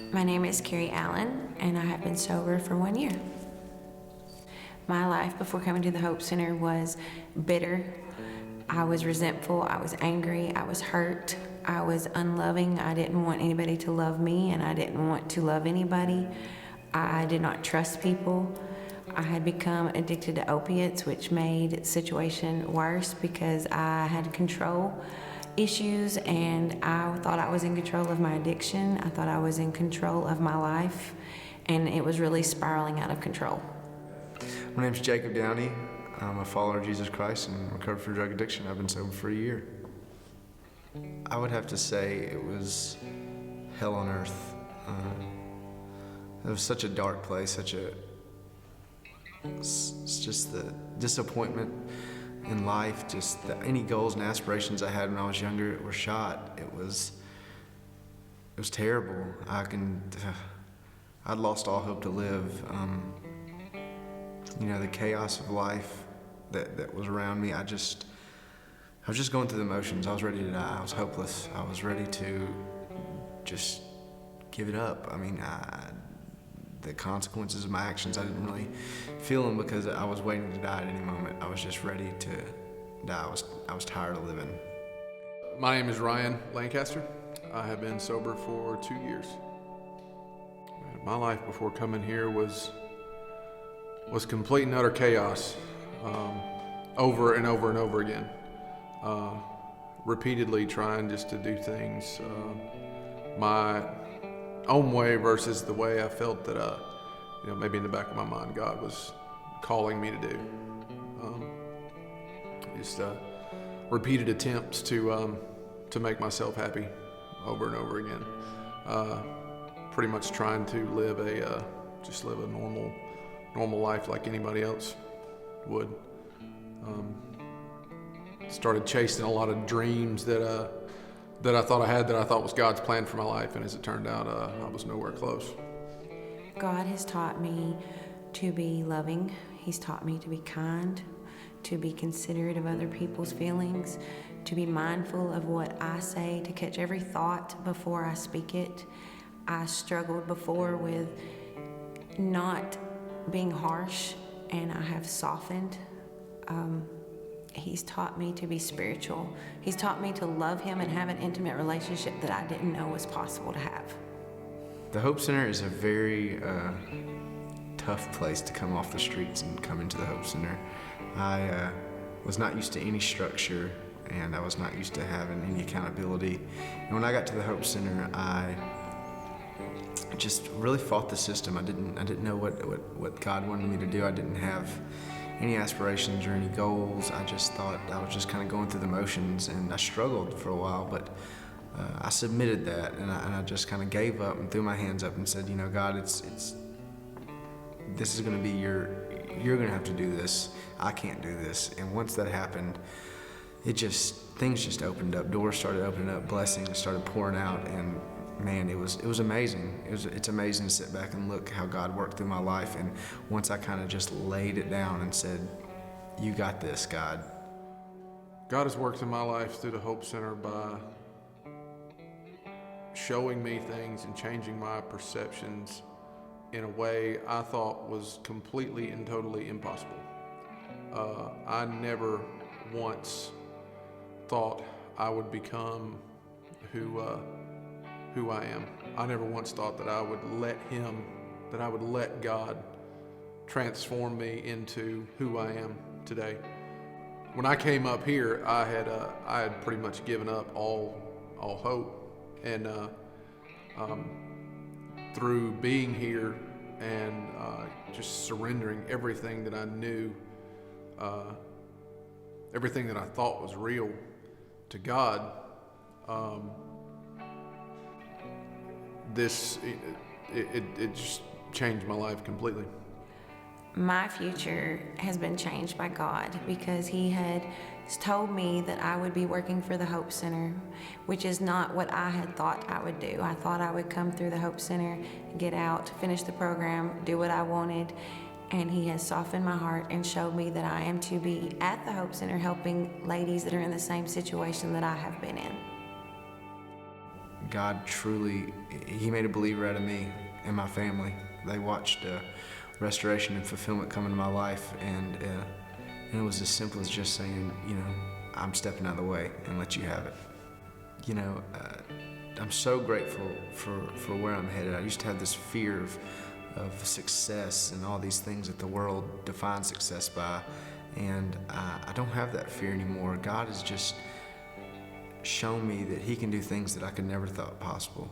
My name is Carrie Allen, and I have been sober for 1 year. My life before coming to the Hope Center was bitter. I was resentful, I was angry, I was hurt, I was unloving. I didn't want anybody to love me, and I didn't want to love anybody. I did not trust people. I had become addicted to opiates, which made the situation worse because I had control issues, and I thought I was in control of my addiction. I thought I was in control of my life, and it was really spiraling out of control. My name's Jacob Downey. I'm a follower of Jesus Christ and recovered from drug addiction. I've been sober for a year. I would have to say it was hell on earth. It was such a dark place, it's just the disappointment in life, just any goals and aspirations I had when I was younger were shot. It was terrible. I'd lost all hope to live. The chaos of life that was around me, I was just going through the motions. I was ready to die. I was hopeless. I was ready to just give it up. The consequences of my actions, I didn't really feel them because I was waiting to die at any moment. I was just ready to die. I was tired of living. My name is Ryan Lancaster. I have been sober for 2 years. My life before coming here was complete and utter chaos, over and over and over again. Repeatedly trying just to do things my own way versus the way I felt that, maybe in the back of my mind God was calling me to do. Repeated attempts to make myself happy over and over again. Pretty much trying to live a normal life like anybody else would. Started chasing a lot of dreams that I thought I had, that I thought was God's plan for my life, and as it turned out, I was nowhere close. God has taught me to be loving. He's taught me to be kind, to be considerate of other people's feelings, to be mindful of what I say, to catch every thought before I speak it. I struggled before with not being harsh, and I have softened. He's taught me to be spiritual. He's taught me to love Him and have an intimate relationship that I didn't know was possible to have. The Hope Center is a very tough place to come off the streets and come into the Hope Center. I was not used to any structure, and I was not used to having any accountability. And when I got to the Hope Center, I just really fought the system. I didn't know what God wanted me to do. I didn't have any aspirations or any goals. I just thought I was just kind of going through the motions, and I struggled for a while, but I submitted that, and I just kind of gave up and threw my hands up and said, God, this is going to be you're going to have to do this. I can't do this. And once that happened, things just opened up. Doors started opening up, blessings started pouring out, and man, it was amazing. It's amazing to sit back and look how God worked through my life. And once I kind of just laid it down and said, you got this, God. God has worked in my life through the Hope Center by showing me things and changing my perceptions in a way I thought was completely and totally impossible. I never once thought I would become who I am. I never once thought that I would let God transform me into who I am today. When I came up here, I had pretty much given up all hope, and through being here and just surrendering everything that I knew, everything that I thought was real to God, it just changed my life completely. My future has been changed by God because He had told me that I would be working for the Hope Center, which is not what I had thought I would do. I thought I would come through the Hope Center, get out, finish the program, do what I wanted, and He has softened my heart and showed me that I am to be at the Hope Center helping ladies that are in the same situation that I have been in. God truly, He made a believer out of me and my family. They watched restoration and fulfillment come into my life, and it was as simple as just saying, I'm stepping out of the way and let you have it. I'm so grateful for where I'm headed. I used to have this fear of success and all these things that the world defines success by, and I don't have that fear anymore. God has just shown me that He can do things that I could never thought possible.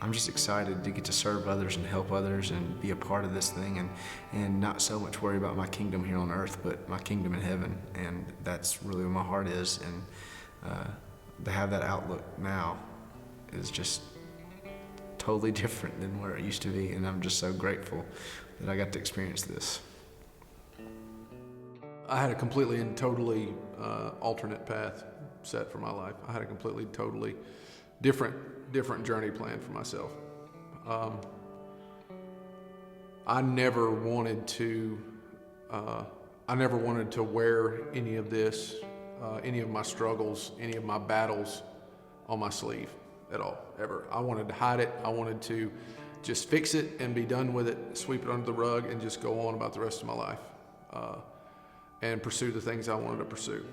I'm just excited to get to serve others and help others and be a part of this thing, and not so much worry about my kingdom here on earth, but my kingdom in heaven. And that's really where my heart is, and to have that outlook now is just totally different than where it used to be, and I'm just so grateful that I got to experience this. I had a completely and totally alternate path set for my life. I had a completely, totally different journey planned for myself. I never wanted to wear any of this, any of my struggles, any of my battles on my sleeve at all, ever. I wanted to hide it. I wanted to just fix it and be done with it, sweep it under the rug, and just go on about the rest of my life, and pursue the things I wanted to pursue.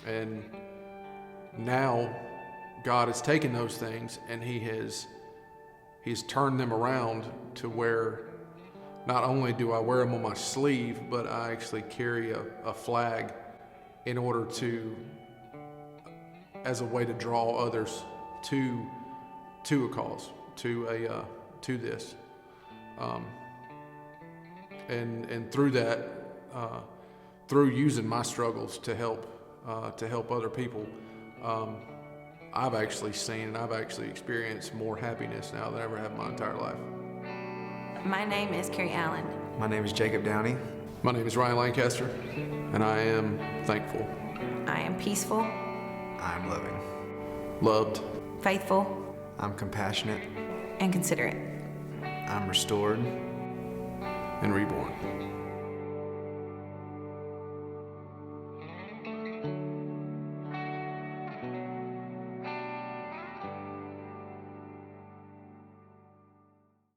And now God has taken those things and He's turned them around to where not only do I wear them on my sleeve, but I actually carry a flag in order to, as a way to draw others to a cause, to this, and through that, through using my struggles to help other people, I've actually seen and I've actually experienced more happiness now than I ever have in my entire life. My name is Carrie Allen. My name is Jacob Downey. My name is Ryan Lancaster, and I am thankful, I am peaceful, I'm loving. loved, faithful, I'm compassionate. and considerate. I'm restored. and reborn.